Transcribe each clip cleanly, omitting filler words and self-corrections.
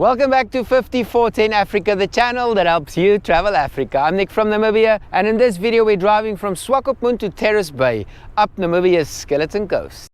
Welcome back to 5410 Africa, the channel that helps you travel Africa. I'm Nick from Namibia, and in this video we're driving from Swakopmund to Terrace Bay, up Namibia's Skeleton Coast.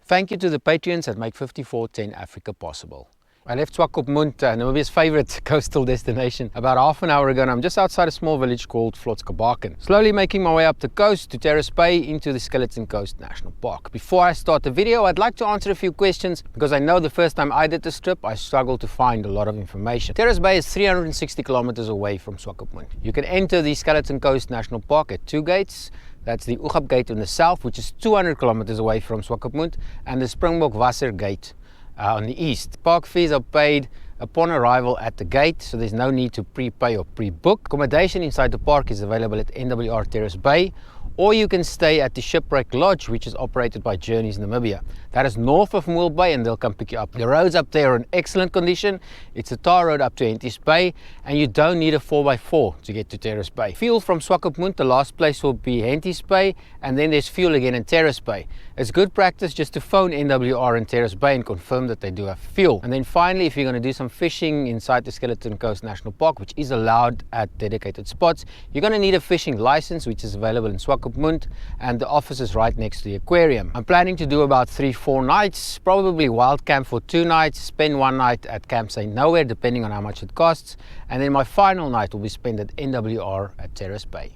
Thank you to the Patreons that make 5410 Africa possible. I left Swakopmund, Namibia's favorite coastal destination, about half an hour ago, and I'm just outside a small village called Swakopmund. Slowly making my way up the coast to Terrace Bay into the Skeleton Coast National Park. Before I start the video, I'd like to answer a few questions because I know the first time I did this trip, I struggled to find a lot of information. Terrace Bay is 360 kilometers away from Swakopmund. You can enter the Skeleton Coast National Park at two gates. That's the Ugab gate in the south, which is 200 kilometers away from Swakopmund, and the Springbok Wasser gate on the east. Park fees are paid upon arrival at the gate, so there's no need to prepay or pre-book. Accommodation inside the park is available at NWR Terrace Bay, or you can stay at the Shipwreck Lodge, which is operated by Journeys Namibia. That is north of Henties Bay, and they'll come pick you up. The roads up there are in excellent condition. It's a tar road up to Henties Bay, and you don't need a 4x4 to get to Terrace Bay. Fuel from Swakopmund, the last place will be Henties Bay, and then there's fuel again in Terrace Bay. It's good practice just to phone NWR in Terrace Bay and confirm that they do have fuel. And then finally, if you're going to do some fishing inside the Skeleton Coast National Park, which is allowed at dedicated spots, you're going to need a fishing license, which is available in Swakopmund, and the office is right next to the aquarium. I'm planning to do about 3-4 nights, probably wild camp for 2 nights, spend 1 night at Camp St. Nowhere, depending on how much it costs, and then my final night will be spent at NWR at Terrace Bay.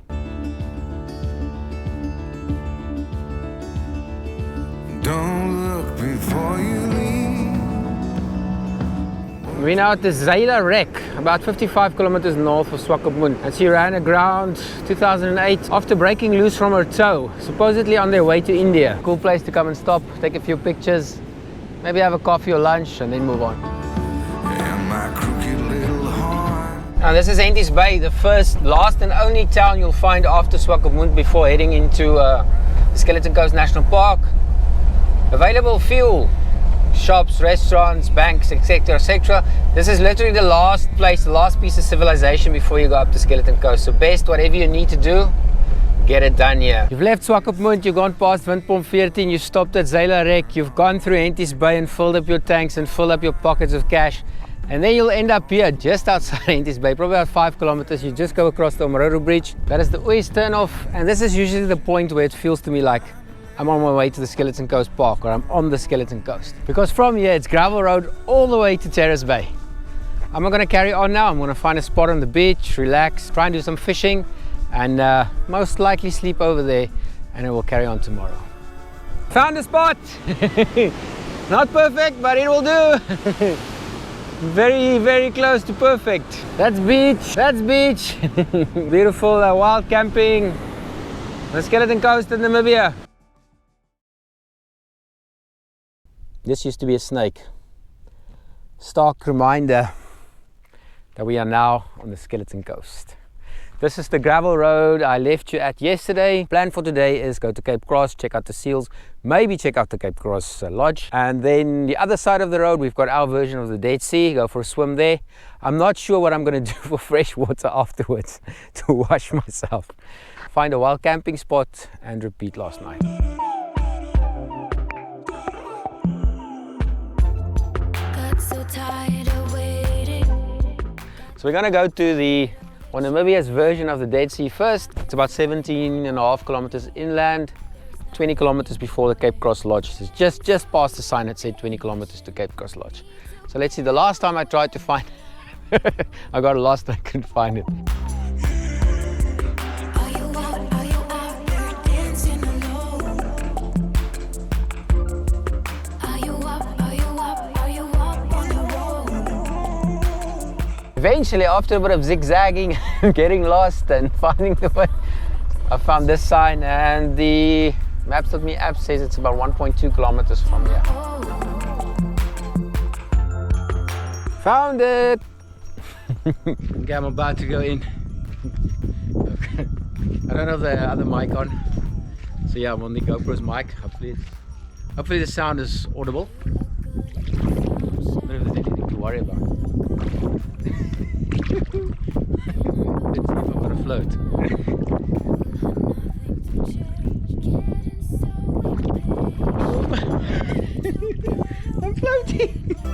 Don't look before you leave. We're now at the Zeila wreck, about 55 kilometers north of Swakopmund, and she ran aground 2008 after breaking loose from her tow, supposedly on their way to India. Cool place to come and stop, take a few pictures, maybe have a coffee or lunch, and then move on. And my crooked little heart. Now this is Henties Bay, the first, last and only town you'll find after Swakopmund before heading into the Skeleton Coast National Park. Available fuel, shops, restaurants, banks, etc, etc. This is literally the last place, the last piece of civilization before you go up the Skeleton Coast. So best, whatever you need to do, get it done here. You've left Swakopmund, you've gone past Windpomp 14, you stopped at Zeila wreck, you've gone through Henties Bay and filled up your tanks and filled up your pockets of cash. And then you'll end up here just outside Henties Bay, probably about 5 kilometers. You just go across the Omroro Bridge. That is the Oos turnoff, and this is usually the point where it feels to me like I'm on my way to the Skeleton Coast Park, or I'm on the Skeleton Coast. Because from here it's gravel road all the way to Terrace Bay. I'm not going to carry on now. I'm going to find a spot on the beach, relax, try and do some fishing, and most likely sleep over there, and then we'll carry on tomorrow. Found a spot! Not perfect, but it will do! Very, very close to perfect. That's beach, that's beach! Beautiful wild camping on the Skeleton Coast of Namibia. This used to be a snake. Stark reminder that we are now on the Skeleton Coast. This is the gravel road I left you at yesterday. Plan for today is go to Cape Cross, check out the seals, maybe check out the Cape Cross Lodge. And then the other side of the road, we've got our version of the Dead Sea, go for a swim there. I'm not sure what I'm going to do for fresh water afterwards to wash myself. Find a wild camping spot and repeat last night. So we're going to go to the Namibia's version of the Dead Sea first. It's about 17.5 kilometers inland, 20 kilometers before the Cape Cross Lodge. It's just past the sign that said 20 kilometers to Cape Cross Lodge. So let's see, the last time I tried to find I got lost, I couldn't find it. Eventually, after a bit of zigzagging, getting lost and finding the way, I found this sign, and the Maps.me app says it's about 1.2 kilometers from here. Found it! Okay, I'm about to go in. I don't have the other mic on, so yeah, I'm on the GoPro's mic. Hopefully the sound is audible. I don't know if there's anything to worry about. Let's see if I'm gonna float.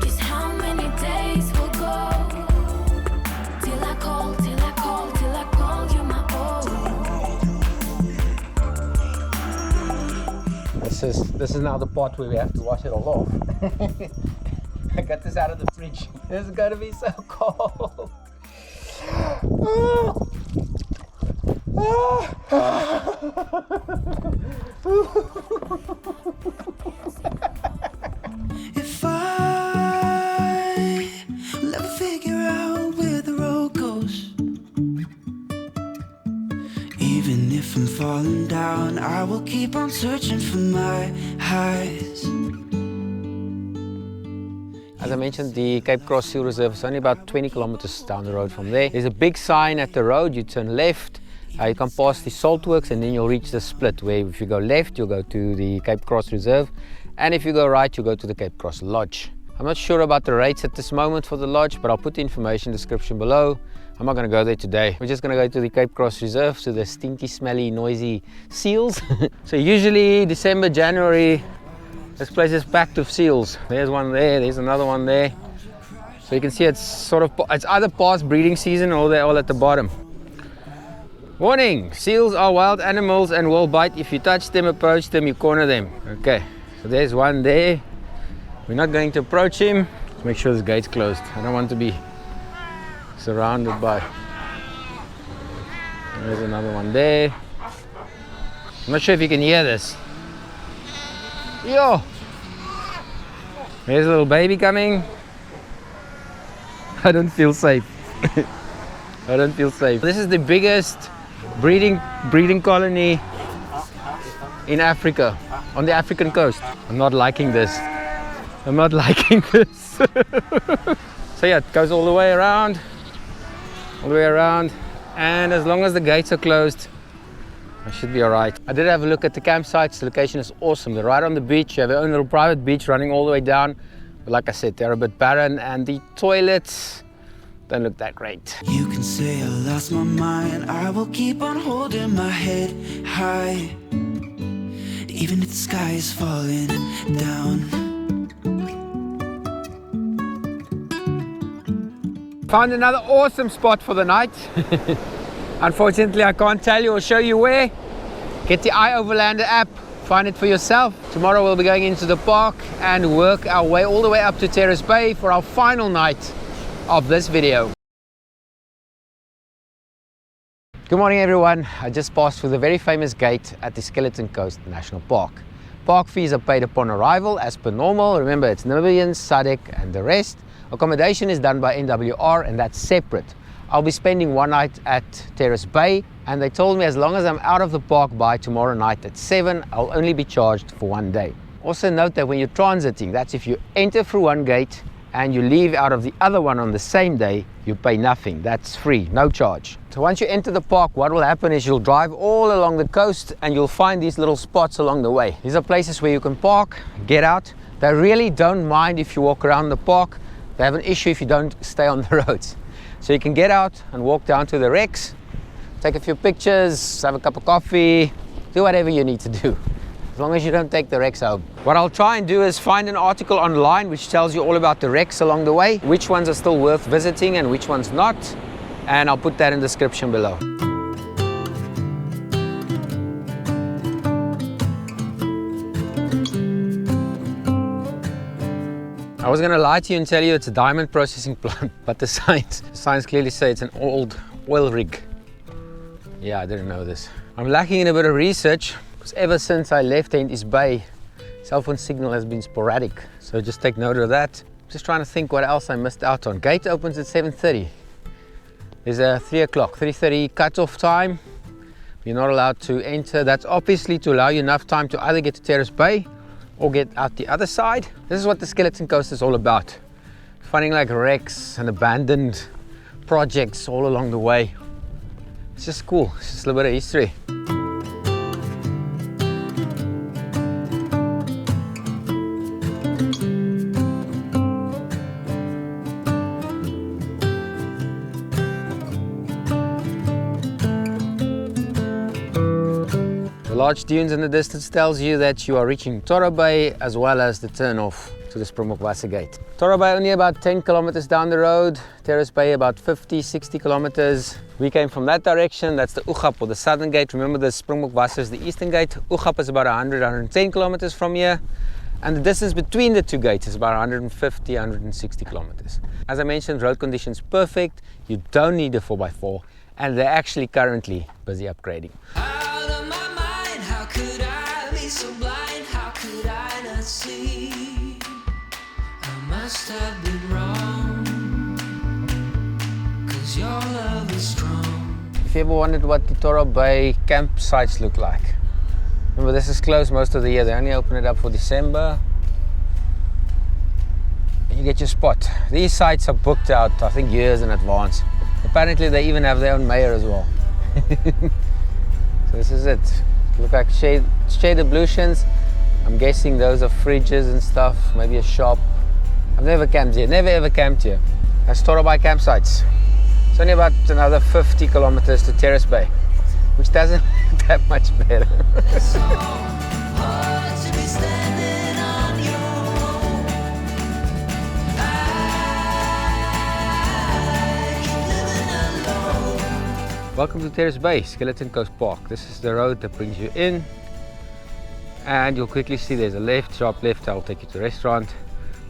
Just how many days will go till I call, till I call, till I call you my own. This is now the part where we have to wash it all off. I got this out of the fridge. This is gonna be so cold. If I will ever figure out where the road goes, even if I'm falling down, I will keep on searching for my highs. As I mentioned, the Cape Cross Seal Reserve is only about 20 kilometers down the road from there. There's a big sign at the road. You turn left, you can pass the salt works, and then you'll reach the split where if you go left, you'll go to the Cape Cross Reserve, and if you go right, you go to the Cape Cross Lodge. I'm not sure about the rates at this moment for the lodge, but I'll put the information description below. I'm not going to go there today. We're just going to go to the Cape Cross Reserve, to the stinky, smelly, noisy seals. So usually December, January, this place is packed with seals. There's one there, there's another one there. So you can see it's it's either past breeding season or they're all at the bottom. Warning, seals are wild animals and will bite. If you touch them, approach them, you corner them. Okay, so there's one there. We're not going to approach him. Let's make sure this gate's closed. I don't want to be surrounded by. There's another one there. I'm not sure if you can hear this. Yo! There's a little baby coming. I don't feel safe. I don't feel safe. This is the biggest breeding colony in Africa, on the African coast. I'm not liking this. I'm not liking this. So yeah, it goes all the way around, and as long as the gates are closed, I should be alright. I did have a look at the campsites. The location is awesome. They're right on the beach. You have your own little private beach running all the way down. But like I said, they're a bit barren, and the toilets don't look that great. You can say I lost my mind, I will keep on holding my head high, even if the sky is falling down. Found another awesome spot for the night. Unfortunately, I can't tell you or show you where. Get the iOverlander app, find it for yourself. Tomorrow we'll be going into the park and work our way all the way up to Terrace Bay for our final night of this video. Good morning everyone. I just passed through the very famous gate at the Skeleton Coast National Park. Park fees are paid upon arrival as per normal. Remember, it's Namibians, SADC and the rest. Accommodation is done by NWR and that's separate. I'll be spending one night at Terrace Bay, and they told me as long as I'm out of the park by tomorrow night at 7, I'll only be charged for 1 day. Also note that when you're transiting, that's if you enter through one gate and you leave out of the other one on the same day, you pay nothing. That's free, no charge. So once you enter the park, what will happen is you'll drive all along the coast and you'll find these little spots along the way. These are places where you can park, get out. They really don't mind if you walk around the park. They have an issue if you don't stay on the roads. So you can get out and walk down to the wrecks, take a few pictures, have a cup of coffee, do whatever you need to do, as long as you don't take the wrecks home. What I'll try and do is find an article online which tells you all about the wrecks along the way, which ones are still worth visiting and which ones not, and I'll put that in the description below. I was going to lie to you and tell you it's a diamond processing plant, but the signs clearly say it's an old oil rig. Yeah, I didn't know this. I'm lacking in a bit of research because ever since I left Henties Bay, cell phone signal has been sporadic. So just take note of that. Just trying to think what else I missed out on. Gate opens at 7:30. There's a 3:30 cut-off time. You're not allowed to enter. That's obviously to allow you enough time to either get to Terrace Bay or get out the other side. This is what the Skeleton Coast is all about. Finding like wrecks and abandoned projects all along the way. It's just cool, it's just a little bit of history. The large dunes in the distance tells you that you are reaching Torra Bay as well as the turn off to the Springbok Gate. Torra Bay only about 10 kilometers down the road, Terrace Bay about 50-60 kilometers. We came from that direction, that's the Ugab or the southern gate. Remember the Springbok is the eastern gate. Ugab is about 110 kilometers from here. And the distance between the two gates is about 150-160 kilometers. As I mentioned, road conditions perfect. You don't need a 4x4 and they're actually currently busy upgrading. Out of my mind, how could I be so blind? How could I not see? I must have been wrong, 'cause your love is strong. If you ever wondered what the Torra Bay campsites look like, remember this is closed most of the year. They only open it up for December. And you get your spot. These sites are booked out, I think, years in advance. Apparently they even have their own mayor as well. So this is it. Look like shade ablutions. I'm guessing those are fridges and stuff, maybe a shop. I've never camped here, never ever camped here. That's Torra Bay campsites. It's only about another 50 kilometers to Terrace Bay, which doesn't look that much better. So hard to be standing on your own. I keep living alone. Welcome to Terrace Bay, Skeleton Coast Park. This is the road that brings you in, and you'll quickly see there's a left, sharp left. I'll take you to the restaurant,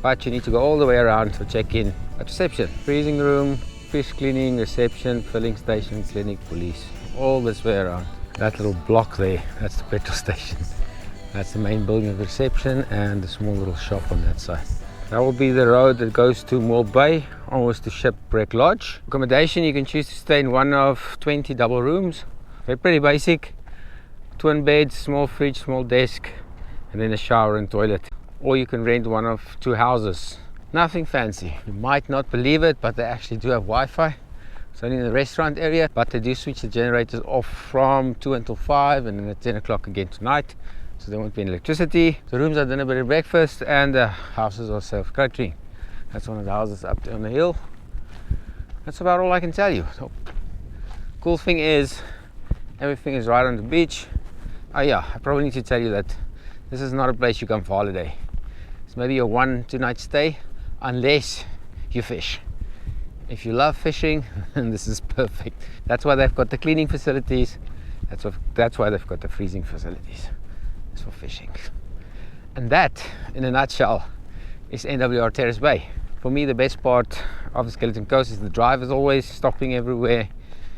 but you need to go all the way around to check in at reception. Freezing room, fish cleaning, reception, filling station, clinic, police, all this way around. That little block there, that's the petrol station. That's the main building of the reception and the small little shop on that side. That will be the road that goes to Moore Bay, almost to Shipwreck Lodge. Accommodation, you can choose to stay in one of 20 double rooms. They're pretty basic. Twin beds, small fridge, small desk, and then a shower and toilet. Or you can rent one of 2 houses. Nothing fancy. You might not believe it, but they actually do have Wi-Fi. It's only in the restaurant area, but they do switch the generators off from 2 until 5 and then at 10 o'clock again tonight. So there won't be any electricity. The rooms are dinner, bed and breakfast, and the houses are self-catering. That's one of the houses up there on the hill. That's about all I can tell you. So, cool thing is, everything is right on the beach. Oh yeah, I probably need to tell you that this is not a place you come for holiday. It's maybe a 1-2 night stay, unless you fish. If you love fishing, then this is perfect. That's why they've got the cleaning facilities. That's why they've got the freezing facilities. It's for fishing. And that, in a nutshell, is NWR Terrace Bay. For me, the best part of the Skeleton Coast is the drive, as always, stopping everywhere,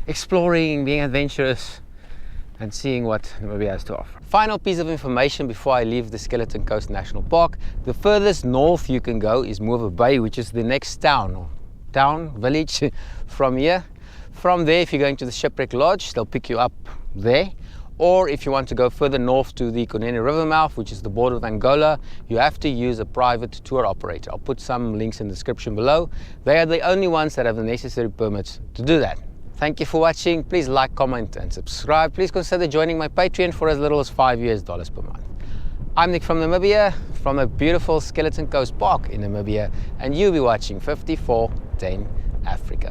exploring, being adventurous, and seeing what Namibia has to offer. Final piece of information before I leave the Skeleton Coast National Park. The furthest north you can go is Moore Bay, which is the next village from here. From there, if you're going to the Shipwreck Lodge, they'll pick you up there. Or if you want to go further north to the Kunene river mouth, which is the border of Angola, you have to use a private tour operator. I'll put some links in the description below. They are the only ones that have the necessary permits to do that. Thank you for watching. Please like, comment and subscribe. Please consider joining my Patreon for as little as $5 per month. I'm Nick from Namibia, from a beautiful Skeleton Coast Park in Namibia, and you'll be watching 5410 Africa.